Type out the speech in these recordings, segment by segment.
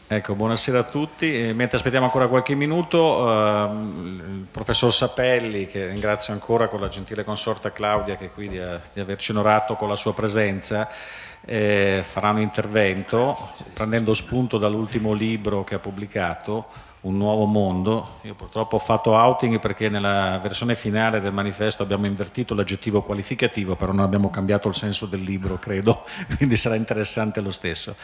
Ecco, buonasera a tutti. Mentre aspettiamo ancora qualche minuto, il professor Sapelli, che ringrazio ancora con la gentile consorte Claudia che è qui di averci onorato con la sua presenza, farà un intervento prendendo spunto dall'ultimo libro che ha pubblicato, Un nuovo mondo. Io purtroppo ho fatto outing perché nella versione finale del manifesto abbiamo invertito l'aggettivo qualificativo, però non abbiamo cambiato il senso del libro, credo, quindi sarà interessante lo stesso.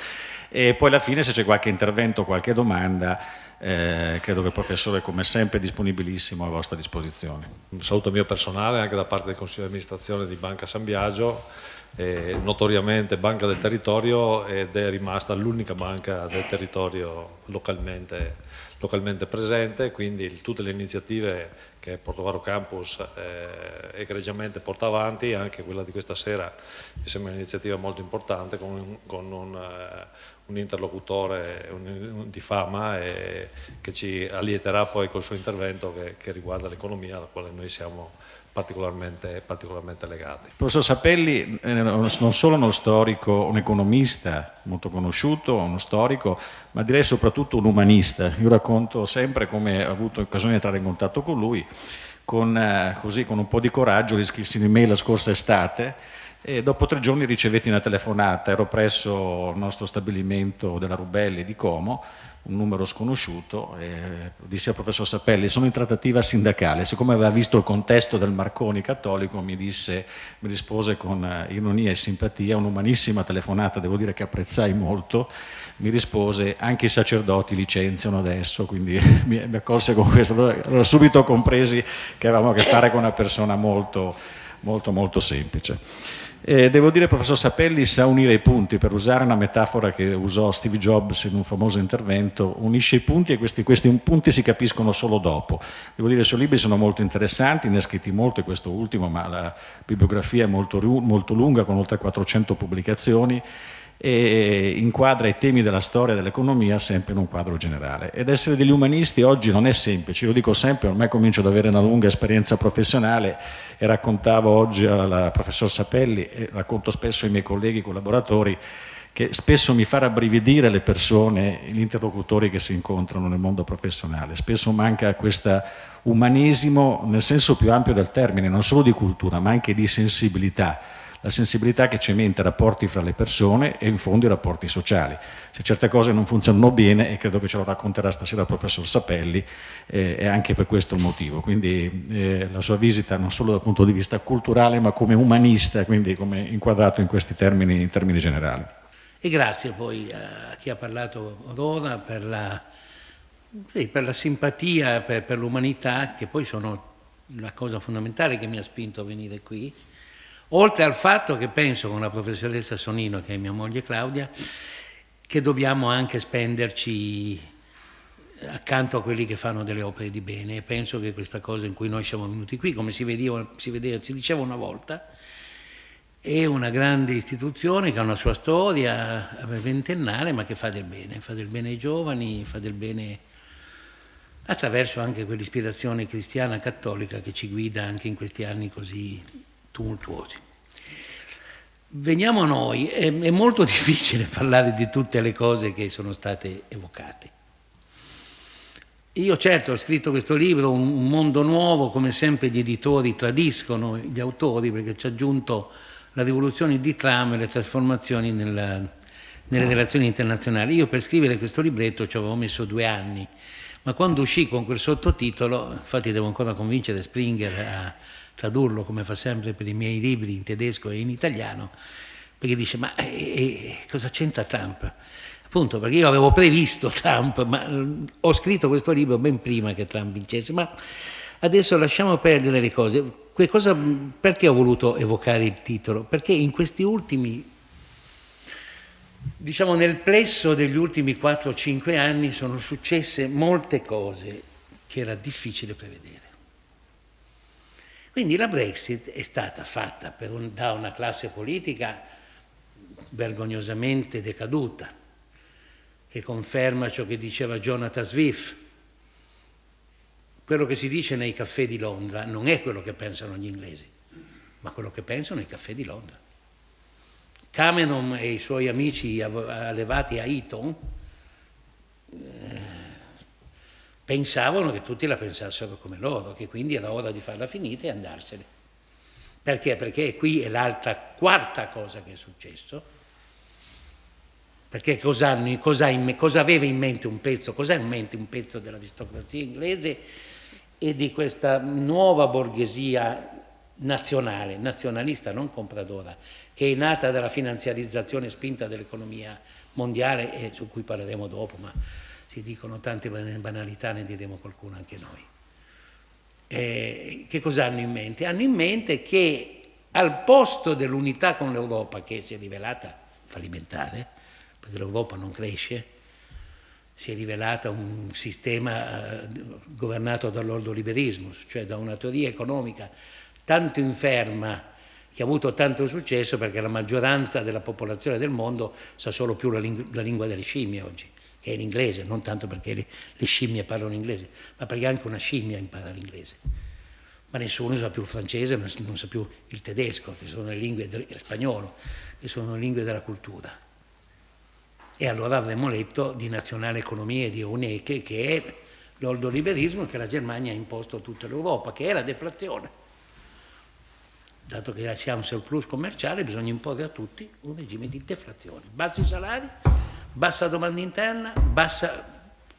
E poi alla fine, se c'è qualche intervento, qualche domanda, credo che il professore, come sempre, è disponibilissimo a vostra disposizione. Un saluto mio personale anche da parte del Consiglio di amministrazione di Banca San Biagio, notoriamente banca del territorio, ed è rimasta l'unica banca del territorio localmente presente, quindi tutte le iniziative che Portovaro Campus egregiamente porta avanti, anche quella di questa sera mi sembra un'iniziativa molto importante con un interlocutore di fama che ci allieterà poi col suo intervento che riguarda l'economia, alla quale noi siamo particolarmente legati. Il professor Sapelli non solo uno storico, un economista molto conosciuto, uno storico, ma direi soprattutto un umanista. Io racconto sempre come ho avuto occasione di entrare in contatto con lui, con un po' di coraggio, gli scrissi un'email la scorsa estate e dopo 3 giorni ricevetti una telefonata. Ero presso il nostro stabilimento della Rubelli di Como, un numero sconosciuto, e dissi al professor Sapelli: sono in trattativa sindacale. Siccome aveva visto il contesto del Marconi cattolico, mi rispose con ironia e simpatia, un'umanissima telefonata, devo dire che apprezzai molto. Mi rispose: anche i sacerdoti licenziano adesso, quindi mi accolse con questo. Allora subito compresi che avevamo a che fare con una persona molto semplice. Devo dire, professor Sapelli sa unire i punti, per usare una metafora che usò Steve Jobs in un famoso intervento, unisce i punti e questi punti si capiscono solo dopo. Devo dire, i suoi libri sono molto interessanti, ne ha scritti molto, e questo ultimo, ma la bibliografia è molto lunga, con oltre 400 pubblicazioni, e inquadra i temi della storia e dell'economia sempre in un quadro generale. Ed essere degli umanisti oggi non è semplice, io lo dico sempre, ormai comincio ad avere una lunga esperienza professionale e raccontavo oggi al professor Sapelli, e racconto spesso ai miei colleghi collaboratori, che spesso mi fa rabbrividire le persone, gli interlocutori che si incontrano nel mondo professionale. Spesso manca questo umanesimo nel senso più ampio del termine, non solo di cultura ma anche di sensibilità. La sensibilità che cementa i rapporti fra le persone e in fondo i rapporti sociali. Se certe cose non funzionano bene, e credo che ce lo racconterà stasera il professor Sapelli, è anche per questo il motivo. Quindi la sua visita non solo dal punto di vista culturale ma come umanista, quindi come inquadrato in questi termini, in termini generali. E grazie poi a chi ha parlato ora per la simpatia, per l'umanità, che poi sono la cosa fondamentale che mi ha spinto a venire qui. Oltre al fatto che penso, con la professoressa Sonino, che è mia moglie Claudia, che dobbiamo anche spenderci accanto a quelli che fanno delle opere di bene. E penso che questa cosa in cui noi siamo venuti qui, come si diceva una volta, è una grande istituzione che ha una sua storia ventennale, ma che fa del bene ai giovani, fa del bene attraverso anche quell'ispirazione cristiana cattolica che ci guida anche in questi anni così tumultuosi. Veniamo a noi, è molto difficile parlare di tutte le cose che sono state evocate. Io certo ho scritto questo libro, Un mondo nuovo, come sempre gli editori tradiscono gli autori, perché ci ha aggiunto la rivoluzione di Trump e le trasformazioni nelle relazioni internazionali. Io per scrivere questo libretto ci avevo messo 2 anni, ma quando uscì con quel sottotitolo, infatti devo ancora convincere Springer a tradurlo, come fa sempre per i miei libri, in tedesco e in italiano, perché dice: ma cosa c'entra Trump? Appunto perché io avevo previsto Trump, ma ho scritto questo libro ben prima che Trump vincesse. Ma adesso lasciamo perdere le cose. Perché ho voluto evocare il titolo? Perché in questi ultimi, diciamo nel plesso degli ultimi 4-5 anni, sono successe molte cose che era difficile prevedere. Quindi la Brexit è stata fatta da una classe politica vergognosamente decaduta, che conferma ciò che diceva Jonathan Swift. Quello che si dice nei caffè di Londra non è quello che pensano gli inglesi, ma quello che pensano i caffè di Londra. Cameron e i suoi amici allevati a Eton pensavano che tutti la pensassero come loro, che quindi era ora di farla finita e andarsene. Perché? Perché qui è l'altra, quarta cosa che è successo. Perché cosa aveva in mente un pezzo, cosa ha in mente un pezzo dell'aristocrazia inglese e di questa nuova borghesia nazionale, nazionalista, non compradora, che è nata dalla finanziarizzazione spinta dell'economia mondiale e su cui parleremo dopo, ma si dicono tante banalità, ne diremo qualcuna anche noi. Che cosa hanno in mente? Hanno in mente che al posto dell'unità con l'Europa, che si è rivelata fallimentare, perché l'Europa non cresce, si è rivelata un sistema governato dall'ordoliberismo, cioè da una teoria economica tanto inferma che ha avuto tanto successo perché la maggioranza della popolazione del mondo sa solo più la lingua delle scimmie oggi, che è l'inglese, non tanto perché le scimmie parlano inglese, ma perché anche una scimmia impara l'inglese. Ma nessuno sa più il francese, non sa più il tedesco, che sono le lingue del spagnolo, che sono le lingue della cultura. E allora avremmo letto di nazionale economia di Huneke, che è l'ordoliberismo che la Germania ha imposto a tutta l'Europa, che è la deflazione. Dato che siamo in surplus commerciale, bisogna imporre a tutti un regime di deflazione. Bassi salari, bassa domanda interna, basso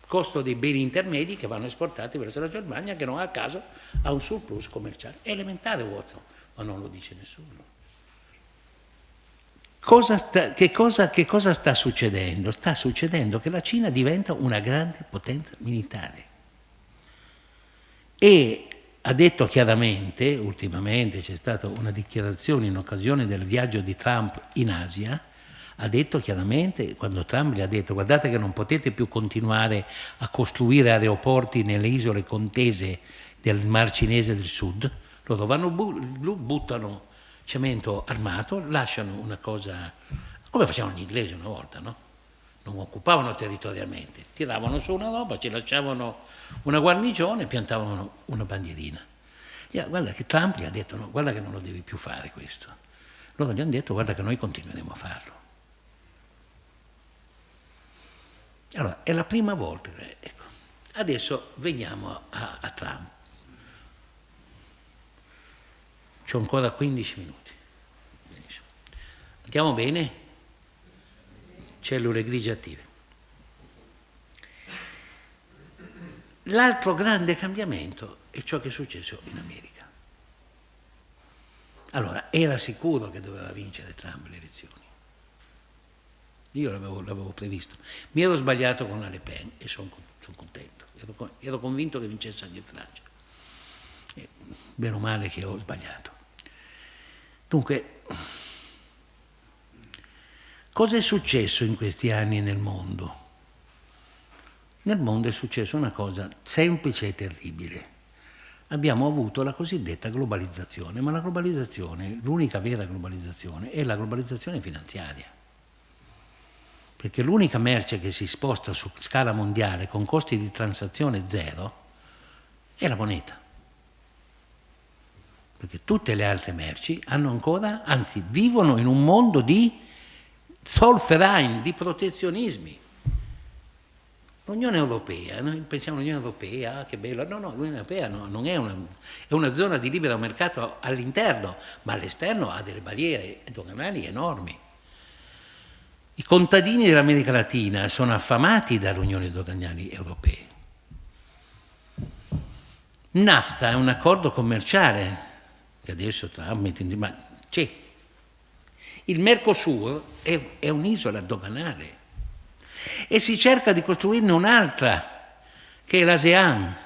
costo dei beni intermedi che vanno esportati verso la Germania, che non a caso ha un surplus commerciale. È elementare, Watson, ma non lo dice nessuno. Che cosa sta succedendo? Sta succedendo che la Cina diventa una grande potenza militare e ha detto chiaramente, ultimamente c'è stata una dichiarazione in occasione del viaggio di Trump in Asia, ha detto chiaramente, quando Trump gli ha detto guardate che non potete più continuare a costruire aeroporti nelle isole contese del Mar Cinese del Sud, loro vanno buttano cemento armato, lasciano una cosa, come facevano gli inglesi una volta, no? Non occupavano territorialmente, tiravano su una roba, ci lasciavano una guarnigione e piantavano una bandierina. Guarda che Trump gli ha detto no, guarda che non lo devi più fare questo. Loro gli hanno detto guarda che noi continueremo a farlo. Allora, è la prima volta, ecco. Adesso veniamo a Trump. C'ho ancora 15 minuti. Benissimo. Andiamo bene? Cellule grigie attive. L'altro grande cambiamento è ciò che è successo in America. Allora, era sicuro che doveva vincere Trump le elezioni. Io l'avevo previsto. Mi ero sbagliato con la Le Pen e sono contento. Ero convinto che vincesse anche in Francia. Bene o male che ho sbagliato. Dunque, cosa è successo in questi anni nel mondo? Nel mondo è successa una cosa semplice e terribile. Abbiamo avuto la cosiddetta globalizzazione, ma la globalizzazione, l'unica vera globalizzazione, è la globalizzazione finanziaria. Perché l'unica merce che si sposta su scala mondiale con costi di transazione zero è la moneta. Perché tutte le altre merci hanno ancora, anzi vivono in un mondo di Zollverein, di protezionismi. L'Unione Europea, noi pensiamo all'Unione Europea, che bello, no, l'Unione Europea non è una zona di libero mercato all'interno, ma all'esterno ha delle barriere doganali enormi. I contadini dell'America Latina sono affamati dall'Unione Doganali Europea. NAFTA è un accordo commerciale che adesso Trump mette in ma c'è. Il Mercosur è un'isola doganale e si cerca di costruirne un'altra, che è l'ASEAN.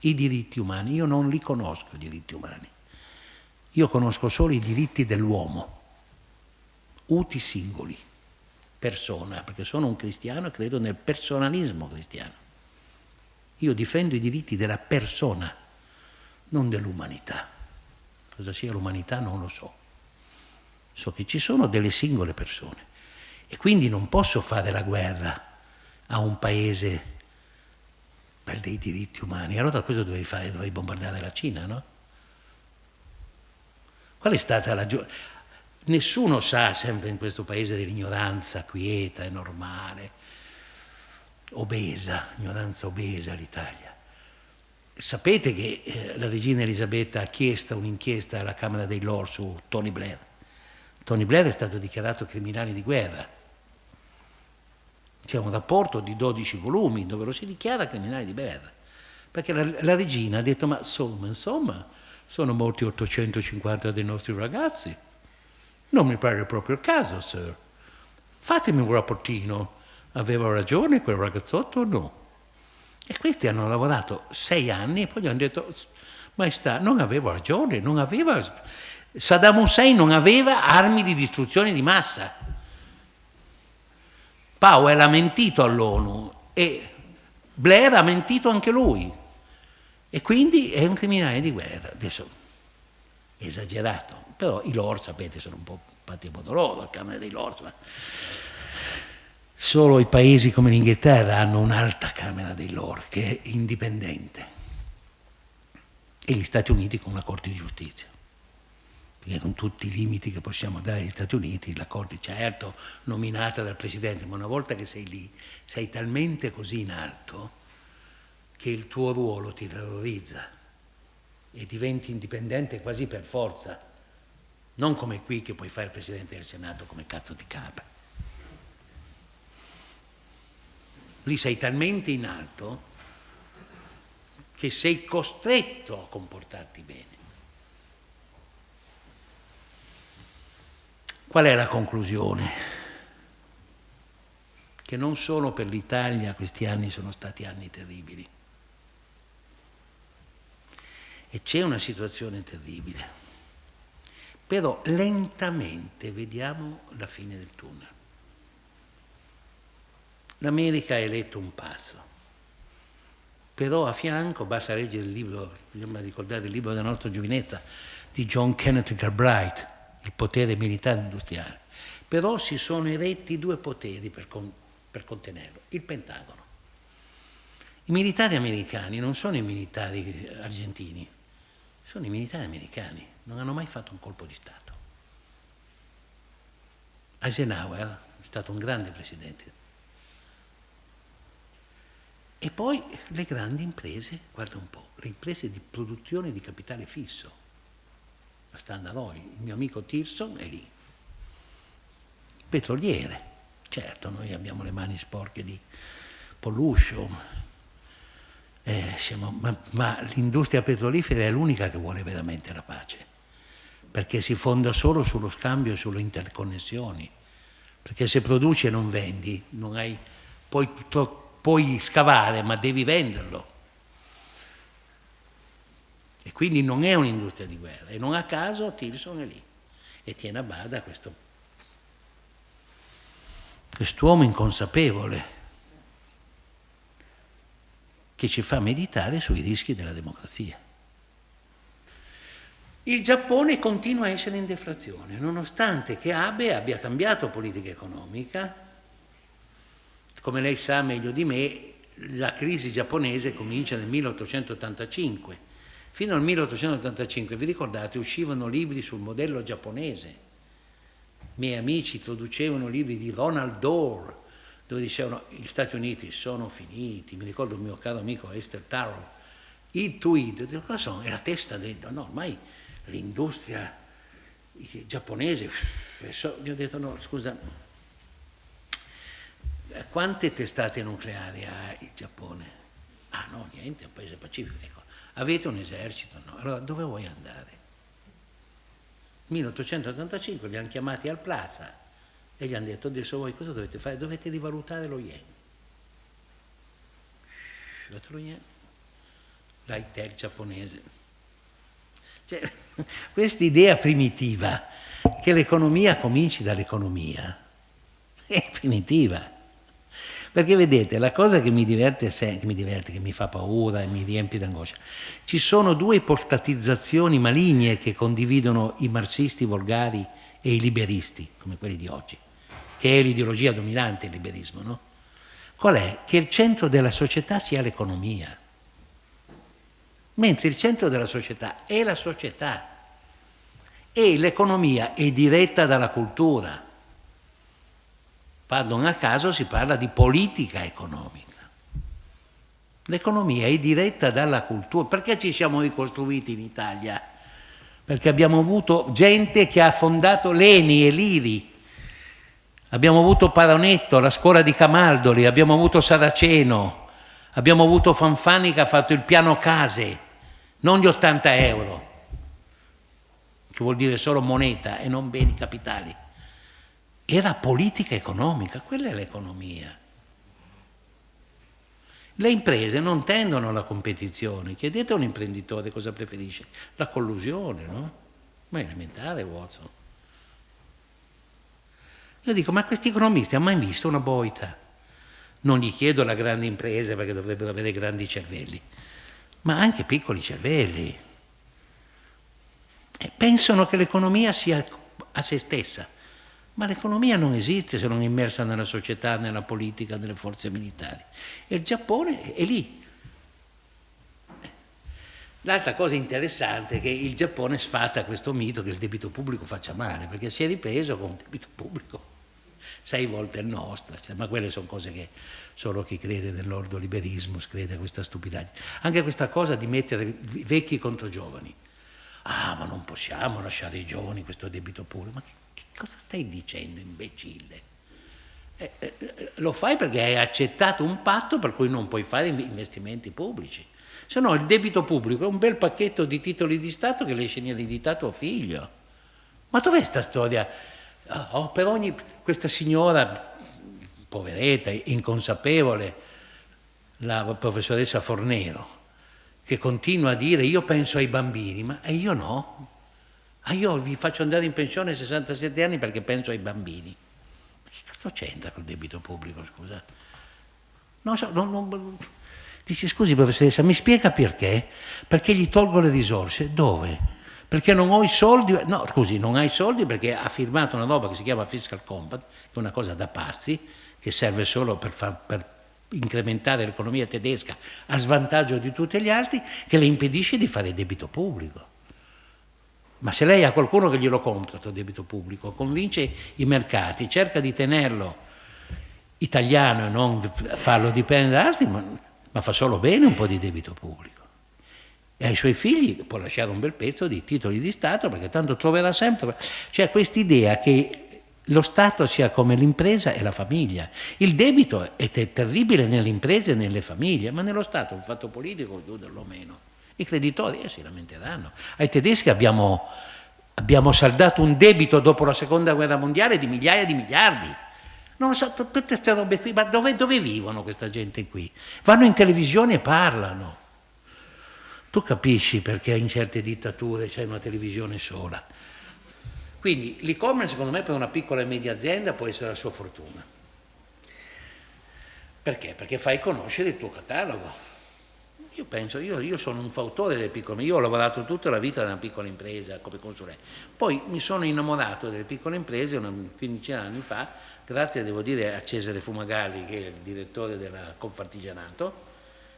I diritti umani, io non li conosco i diritti umani, io conosco solo i diritti dell'uomo, uti singoli, persona, perché sono un cristiano e credo nel personalismo cristiano. Io difendo i diritti della persona, non dell'umanità. Cosa sia l'umanità non lo so. So che ci sono delle singole persone e quindi non posso fare la guerra a un paese per dei diritti umani. Allora cosa dovrei fare? Dovrei bombardare la Cina, no? Qual è stata la Nessuno sa, sempre in questo paese dell'ignoranza quieta e normale, obesa, ignoranza obesa l'Italia. Sapete che la regina Elisabetta ha chiesto un'inchiesta alla Camera dei Lord su Tony Blair. Tony Blair è stato dichiarato criminale di guerra. C'è un rapporto di 12 volumi dove lo si dichiara criminale di guerra. Perché la regina ha detto, ma insomma, sono morti 850 dei nostri ragazzi. Non mi pare proprio il caso, sir. Fatemi un rapportino. Aveva ragione quel ragazzotto o no? E questi hanno lavorato 6 anni e poi gli hanno detto, maestà, non aveva ragione, Saddam Hussein non aveva armi di distruzione di massa. Powell ha mentito all'ONU e Blair ha mentito anche lui. E quindi è un criminale di guerra. Adesso, esagerato. Però i Lord, sapete, sono un po' fatti a modo loro, la Camera dei Lord, ma solo i paesi come l'Inghilterra hanno un'alta Camera dei Lord che è indipendente e gli Stati Uniti con una Corte di Giustizia, perché con tutti i limiti che possiamo dare agli Stati Uniti, la Corte, certo, nominata dal Presidente, ma una volta che sei lì, sei talmente così in alto che il tuo ruolo ti terrorizza e diventi indipendente quasi per forza, non come qui che puoi fare il Presidente del Senato come cazzo ti capita. Lì sei talmente in alto che sei costretto a comportarti bene. Qual è la conclusione? Che non solo per l'Italia questi anni sono stati anni terribili. E c'è una situazione terribile. Però lentamente vediamo la fine del tunnel. L'America ha eletto un pazzo, però a fianco basta leggere il libro, bisogna ricordare il libro della nostra giovinezza di John Kenneth Galbraith, Il potere militare industriale. Però si sono eretti 2 poteri per contenerlo, il Pentagono. I militari americani non sono i militari argentini, sono i militari americani, non hanno mai fatto un colpo di Stato. Eisenhower è stato un grande presidente. E poi le grandi imprese, guarda un po', le imprese di produzione di capitale fisso. La Standard Oil, il mio amico Tilson è lì. Petroliere, certo, noi abbiamo le mani sporche di pollution, ma l'industria petrolifera è l'unica che vuole veramente la pace, perché si fonda solo sullo scambio e sulle interconnessioni, perché se produci e non vendi, non hai, puoi scavare, ma devi venderlo. E quindi non è un'industria di guerra. E non a caso Tilson è lì e tiene a bada quest'uomo inconsapevole che ci fa meditare sui rischi della democrazia. Il Giappone continua a essere in deflazione, nonostante che Abe abbia cambiato politica economica. Come lei sa meglio di me, la crisi giapponese comincia nel 1885. Fino al 1885, vi ricordate, uscivano libri sul modello giapponese. I miei amici traducevano libri di Ronald Dorr, dove dicevano gli Stati Uniti sono finiti. Mi ricordo il mio caro amico Esther Tarrow, id to id, cosa sono? È la testa no, ormai l'industria giapponese. Gli ho detto no, scusa, quante testate nucleari ha il Giappone? Ah no, niente, è un paese pacifico. Ecco, avete un esercito? No. Allora dove vuoi andare? 1885 li hanno chiamati al Plaza e gli hanno detto adesso voi cosa dovete fare? Dovete rivalutare lo yen. Lo yen, l'high-tech giapponese. Cioè, questa idea primitiva che l'economia cominci dall'economia è primitiva. Perché vedete, la cosa che mi diverte, che mi fa paura e mi riempie d'angoscia, ci sono 2 ipostatizzazioni maligne che condividono i marxisti volgari e i liberisti, come quelli di oggi, che è l'ideologia dominante, il liberismo, no? Qual è? Che il centro della società sia l'economia, mentre il centro della società è la società e l'economia è diretta dalla cultura. Non a caso si parla di politica economica. L'economia è diretta dalla cultura. Perché ci siamo ricostruiti in Italia? Perché abbiamo avuto gente che ha fondato l'ENI e l'IRI, abbiamo avuto Paronetto, la scuola di Camaldoli, abbiamo avuto Saraceno, abbiamo avuto Fanfani che ha fatto il piano case, non gli 80 euro, che vuol dire solo moneta e non beni capitali. Era politica economica, quella è l'economia. Le imprese non tendono alla competizione. Chiedete a un imprenditore cosa preferisce. La collusione, no? Ma è elementare, Watson. Io dico, ma questi economisti hanno mai visto una boita? Non gli chiedo la grande impresa perché dovrebbero avere grandi cervelli, ma anche piccoli cervelli. E pensano che l'economia sia a se stessa. Ma l'economia non esiste se non è immersa nella società, nella politica, nelle forze militari. E il Giappone è lì. L'altra cosa interessante è che il Giappone sfata questo mito che il debito pubblico faccia male, perché si è ripreso con un debito pubblico 6 volte il nostro. Cioè, ma quelle sono cose che solo chi crede nell'ordoliberismo crede a questa stupidaggine. Anche questa cosa di mettere vecchi contro giovani. Ah, ma non possiamo lasciare ai giovani questo debito pubblico. Ma che cosa stai dicendo, imbecille? Lo fai perché hai accettato un patto per cui non puoi fare investimenti pubblici. Se no il debito pubblico è un bel pacchetto di titoli di Stato che le esce in eredità a tuo figlio. Ma dov'è sta storia? Questa signora, poveretta, inconsapevole, la professoressa Fornero, che continua a dire io penso ai bambini, ma io no. Io vi faccio andare in pensione a 67 anni perché penso ai bambini. Ma che cazzo c'entra col debito pubblico, scusate? Non so, dici scusi professoressa, mi spiega perché? Perché gli tolgo le risorse? Dove? Perché non ho i soldi? No, scusi, non hai i soldi perché ha firmato una roba che si chiama Fiscal Compact, che è una cosa da pazzi, che serve solo per incrementare l'economia tedesca a svantaggio di tutti gli altri, che le impedisce di fare debito pubblico. Ma se lei ha qualcuno che glielo compra, questo debito pubblico, convince i mercati, cerca di tenerlo italiano e non farlo dipendere da altri, ma fa solo bene un po' di debito pubblico. E ai suoi figli può lasciare un bel pezzo di titoli di Stato, perché tanto troverà sempre. C'è quest'idea che lo Stato sia come l'impresa e la famiglia. Il debito è terribile nelle imprese e nelle famiglie, ma nello Stato è un fatto politico, chiuderlo o meno. I creditori si lamenteranno. Ai tedeschi abbiamo saldato un debito dopo la seconda guerra mondiale di migliaia di miliardi. Non so, tutte queste robe qui, ma dove vivono questa gente qui? Vanno in televisione e parlano. Tu capisci perché in certe dittature c'è una televisione sola. Quindi l'e-commerce secondo me per una piccola e media azienda può essere la sua fortuna. Perché? Perché fai conoscere il tuo catalogo. Io sono un fautore delle piccole, io ho lavorato tutta la vita nella piccola impresa come consulente, poi mi sono innamorato delle piccole imprese una quindicina di anni fa, grazie devo dire a Cesare Fumagalli che è il direttore della Confartigianato,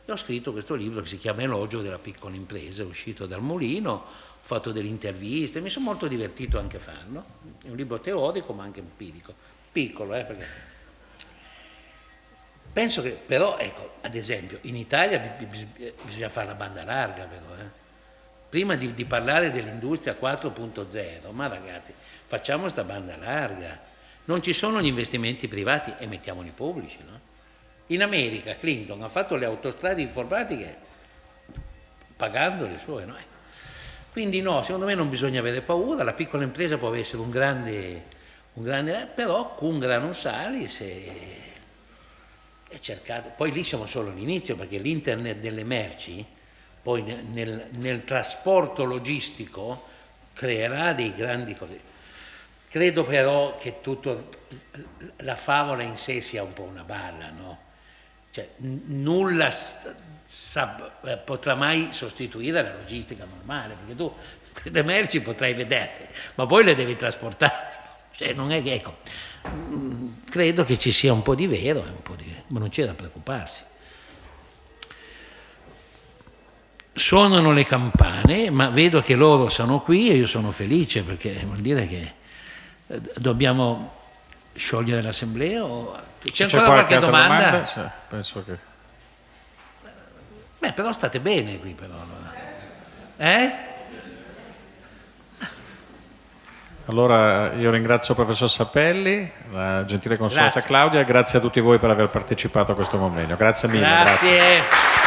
e ho scritto questo libro che si chiama Elogio della piccola impresa, è uscito dal Mulino, ho fatto delle interviste, mi sono molto divertito anche a farlo, è un libro teorico ma anche empirico, piccolo perché... Penso che però, ecco, ad esempio, in Italia bisogna fare la banda larga però, Prima di parlare dell'industria 4.0, ma ragazzi, facciamo sta banda larga. Non ci sono gli investimenti privati e mettiamoli pubblici, no? In America Clinton ha fatto le autostrade informatiche pagando le sue, no? Quindi no, secondo me non bisogna avere paura, la piccola impresa può essere un grande però cum grano salis è cercato. Poi lì siamo solo all'inizio perché l'internet delle merci poi nel trasporto logistico creerà dei grandi cose. Credo però che la favola in sé sia un po' una balla, no? Cioè, nulla potrà mai sostituire la logistica normale, perché tu queste merci potrai vederle, ma poi le devi trasportare. Cioè, non è che, ecco, credo che ci sia un po' di vero, ma non c'è da preoccuparsi. Suonano le campane, ma vedo che loro sono qui e io sono felice perché vuol dire che dobbiamo sciogliere l'assemblea o... C'è ancora qualche domanda? Sì, penso che... Però state bene qui però allora. Allora io ringrazio il professor Sapelli, la gentile consulta Grazie. Claudia, e grazie a tutti voi per aver partecipato a questo momento. Grazie mille. Grazie.